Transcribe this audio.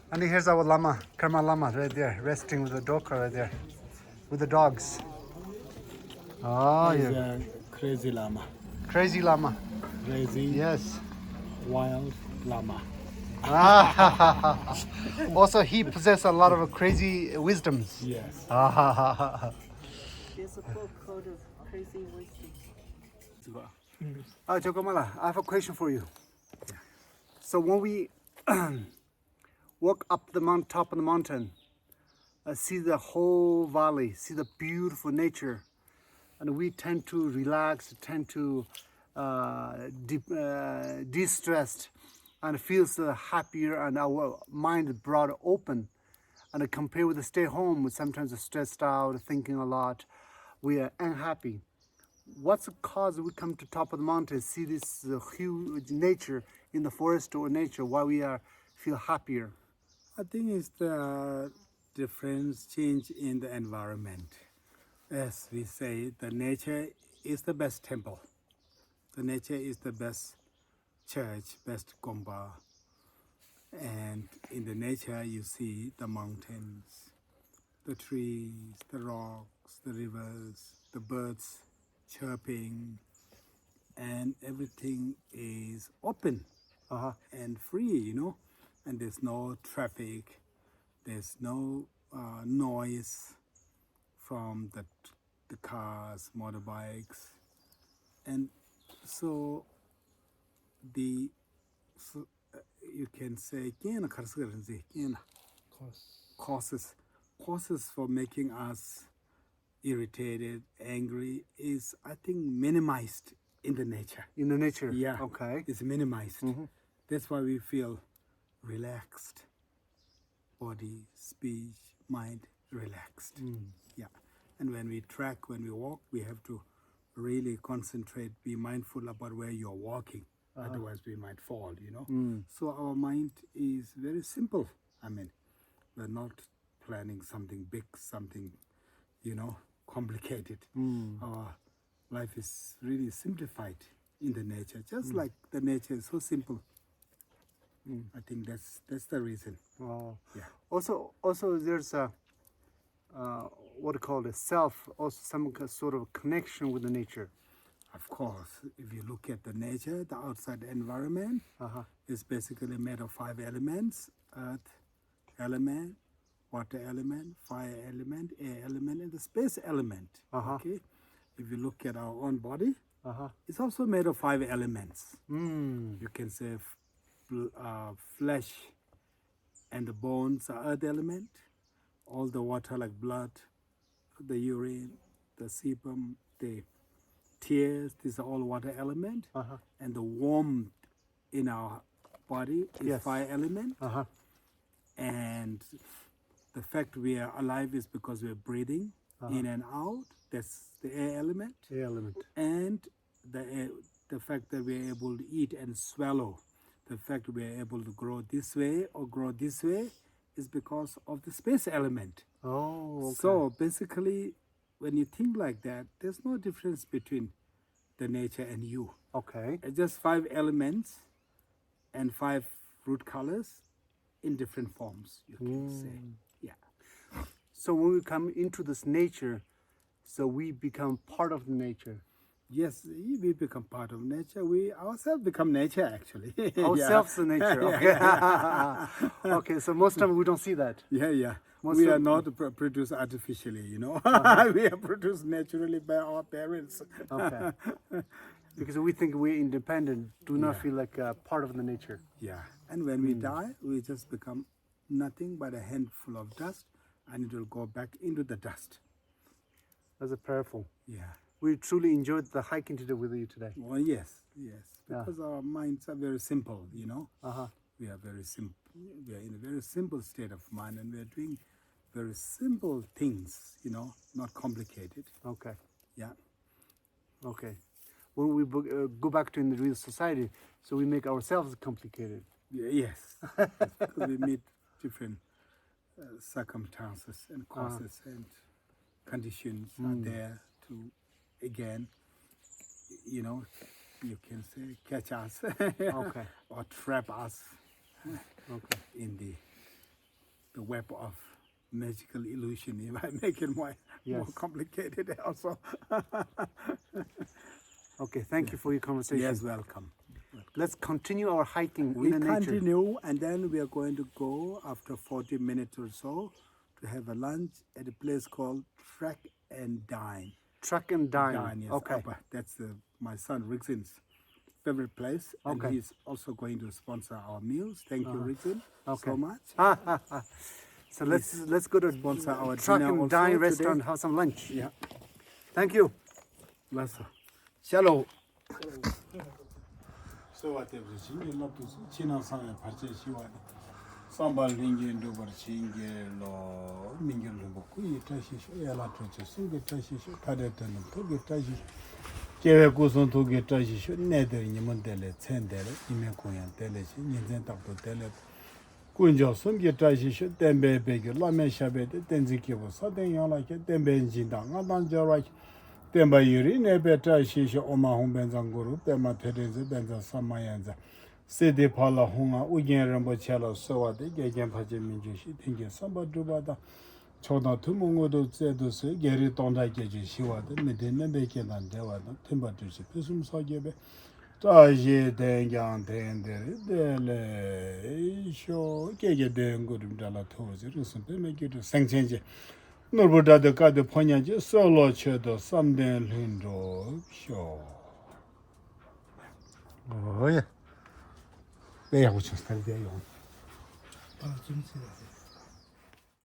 And here's our Lama, Karma Lama right there, resting with the doka right there, with the dogs. Oh, He's yeah. a crazy llama. Crazy Lama. Crazy, Yes. wild llama. Also, he possesses a lot of crazy wisdoms. Yes. There's a book called Crazy Wisdom. Jogamala, I have a question for you. So when we walk up the top of the mountain, see the whole valley, see the beautiful nature, and we tend to relax, tend to de-stressed, and feels happier, and our mind is broad open. And compare with the stay home, we sometimes are stressed out, thinking a lot, we are unhappy. What's the cause we come to top of the mountain, see this huge nature in the forest or nature, why we are feel happier? I think it's the difference change in the environment. As we say, the nature is the best temple. The nature is the best church, best gomba. And in the nature, you see the mountains, the trees, the rocks, the rivers, the birds chirping, and everything is open and free, and there's no traffic, there's no noise from the cars, motorbikes, and so the so, you can say causes for making us irritated, angry is, I think, minimized in the nature. In the nature? Yeah. Okay. It's minimized. That's why we feel relaxed. Body, speech, mind relaxed. Yeah. And when we track, when we walk, we have to really concentrate, be mindful about where you're walking. Otherwise, we might fall, So our mind is very simple. I mean, we're not planning something big, something, complicated. Our life is really simplified in the nature, just like the nature is so simple. I think that's the reason. Oh. Yeah. Also, there's a what do you call it? Self, also some sort of connection with the nature. Of course, if you look at the nature, the outside environment is basically made of 5 elements: earth element, water element, fire element, air element, and the space element. Okay. If you look at our own body, it's also made of 5 elements. You can say flesh and the bones are earth element. All the water like blood, the urine, the sebum, the tears, these are all water element. And the warmth in our body is fire element. And the fact we are alive is because we're breathing in and out. That's the air element. Air element. And the fact that we're able to eat and swallow, the fact we're able to grow this way or grow this way is because of the space element. Oh, okay. So basically, when you think like that, there's no difference between the nature and you. Okay. It's just 5 elements and 5 root colors in different forms, you can say. Yeah. So when we come into this nature, so we become part of the nature. Yes, we become part of nature. We ourselves become nature, actually. Ourselves the nature. Okay. Okay. So most of we don't see that. Yeah. Most we of- are not produced artificially, We are produced naturally by our parents. Okay. Because we think we're independent, do not feel like a part of the nature. Yeah. And when we die, we just become nothing but a handful of dust, and it will go back into the dust. That's a powerful. Yeah. We truly enjoyed the hiking today with you today. Well, yes. Because our minds are very simple, We are very simple. We are in a very simple state of mind, and we are doing very simple things, not complicated. Okay. Yeah. Okay. When we go back to in the real society, so we make ourselves complicated. Yes. Because we meet different circumstances and causes and conditions are there to, again, you can say catch us Okay. or trap us Okay. in the the web of magical illusion if I make it more Yes. complicated also. Okay, thank you for your conversation. Yes, welcome. Let's continue our hiking We in the nature. continue, and then we are going to go after 40 minutes or so to have a lunch at a place called Track and Dine. Truck and dine. Yes, Okay. Upper. That's my son Ricksen's favorite place, and Okay. he's also going to sponsor our meals. Thank you, Ricksen, Okay. so much. So let's go to Sponsor our Truck dinner and also Dine today. restaurant, have some lunch. Yeah, Thank you. bless her. Shalom. So what they do, she love to China sang a purchase you are. Sambal ringing over Chingy, lo, Mingil, Kui, Tashish, Ella Touches, Sugar Tashish, Padetan, Togi Tashish. Kere Guson to get Tashish, Nether in Yamundele, Tendere, Imekoyan Telesh, Yenzenta Tele. Kunjo, some get Tashish, Dembe Beggar, Lama Shabet, Denzikivo, Southern Yolake, Dembe Jindang, Adan Jarak. Temba yuri ne beta shisha oma hong benzang guru tema tereze benza samayanza sede pala honga ugen rambo chalo sowa de gegen paje minju shi tinge samba duba da choda tumungo do zedo se geri tonda geje shiwa de medene beke dan dewa da temba tushi pesum sagebe ta je dengyang tendere dele sho gege den gurum dala tozi rusun peme gitu sengchenje Norbuda de Gade Ponyaji, solo chedo, something lindo, sure. Oh, yeah. They are just there.